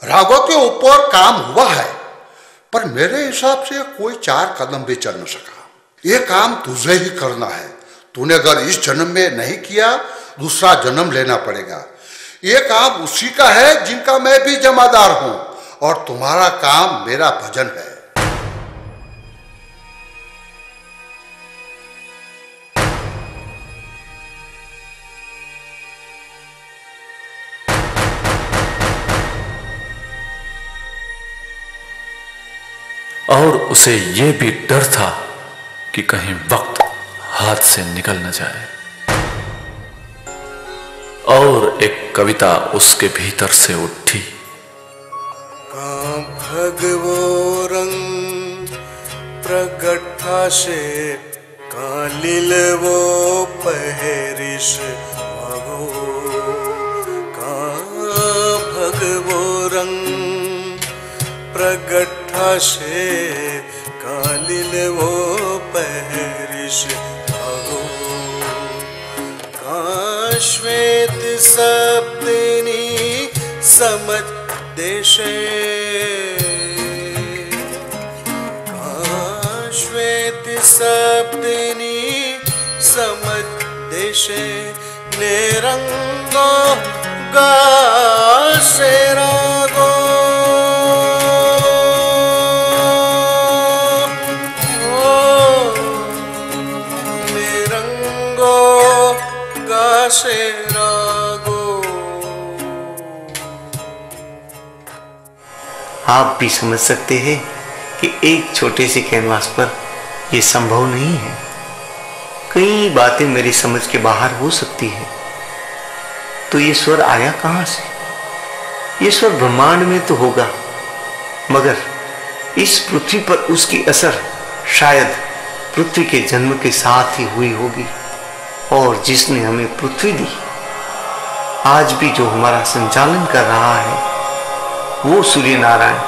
राघव के ऊपर काम हुआ है, पर मेरे हिसाब से कोई 4 कदम भी चल न सका। ये काम तुझे ही करना है। तूने अगर इस जन्म में नहीं किया, दूसरा जन्म लेना पड़ेगा। ये काम उसी का है जिनका मैं भी जमादार हूं, और तुम्हारा काम मेरा भजन है। और उसे यह भी डर था कि कहीं वक्त हाथ से निकल न जाए। और एक कविता उसके भीतर से उठी। भगवो रंग प्रगटा से कालिलवो पहरिश भगो भगवो रंग प्रगटा से कालिलवो पहरिश भगो श्वेत सप्तनी समझ देशे श्वेत सप्तनी समझ देशे निरंगो गासे रागो निरंगो गासे आप भी समझ सकते हैं कि एक छोटे से कैनवास पर यह संभव नहीं है। कई बातें मेरी समझ के बाहर हो सकती है। तो ये स्वर आया कहां से? ये स्वर ब्रह्मांड में तो होगा, मगर इस पृथ्वी पर उसकी असर शायद पृथ्वी के जन्म के साथ ही हुई होगी। और जिसने हमें पृथ्वी दी, आज भी जो हमारा संचालन कर रहा है, वो सूर्य नारायण।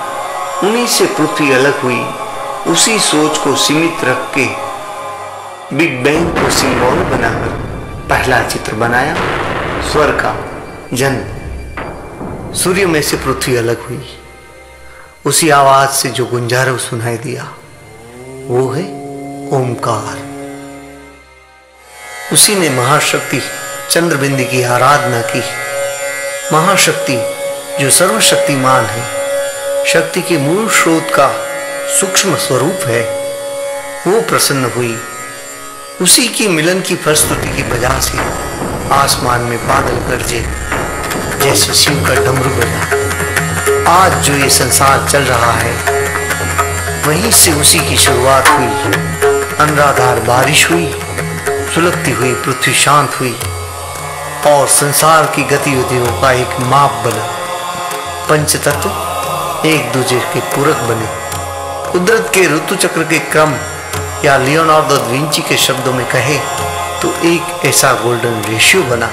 उन्हीं से पृथ्वी अलग हुई। उसी सोच को सीमित रख के बिग बैंग को सिंबल बनाकर पहला चित्र बनाया, स्वर का जन्म। सूर्य में से पृथ्वी अलग हुई। उसी आवाज से जो गुंजारव सुनाई दिया, वो है ओमकार। उसी ने महाशक्ति चंद्रबिंदी की आराधना की। महाशक्ति जो सर्वशक्तिमान है, शक्ति के मूल स्रोत का सूक्ष्म स्वरूप है, वो प्रसन्न हुई। उसी की मिलन की फलश्रुति की वजह से आसमान में बादल गरजे, जैसे शिव का डमरू बजा। आज जो ये संसार चल रहा है, वहीं से उसी की शुरुआत हुई। अनराधार बारिश हुई, सुलगती हुई पृथ्वी शांत हुई, और संसार की गतिविधियों का एक माप बना। पंचतत्व एक दूसरे के पूरक बने। कुदरत के ऋतु चक्र के क्रम, या लियोनार्डो दा विंची के शब्दों में कहे तो एक ऐसा गोल्डन रेशियो बना,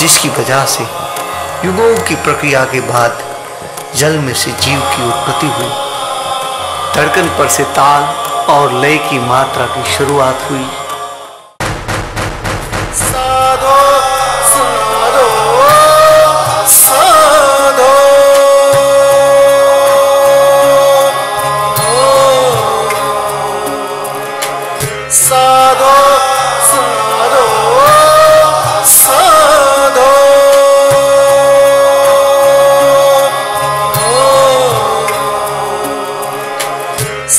जिसकी वजह से युगों की प्रक्रिया के बाद जल में से जीव की उत्पत्ति हुई। धड़कन पर से ताल और लय की मात्रा की शुरुआत हुई। साधो साधो साधो साधो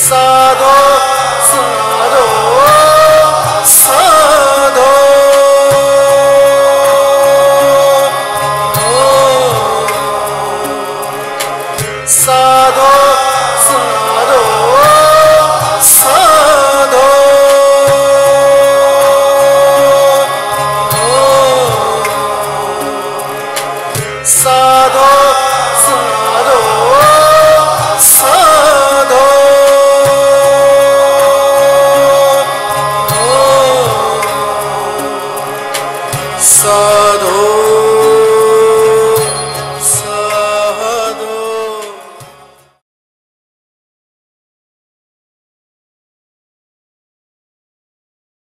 साधो साधो साधो साधो साधो साधो साधो साधो साधो साधो साधो साधो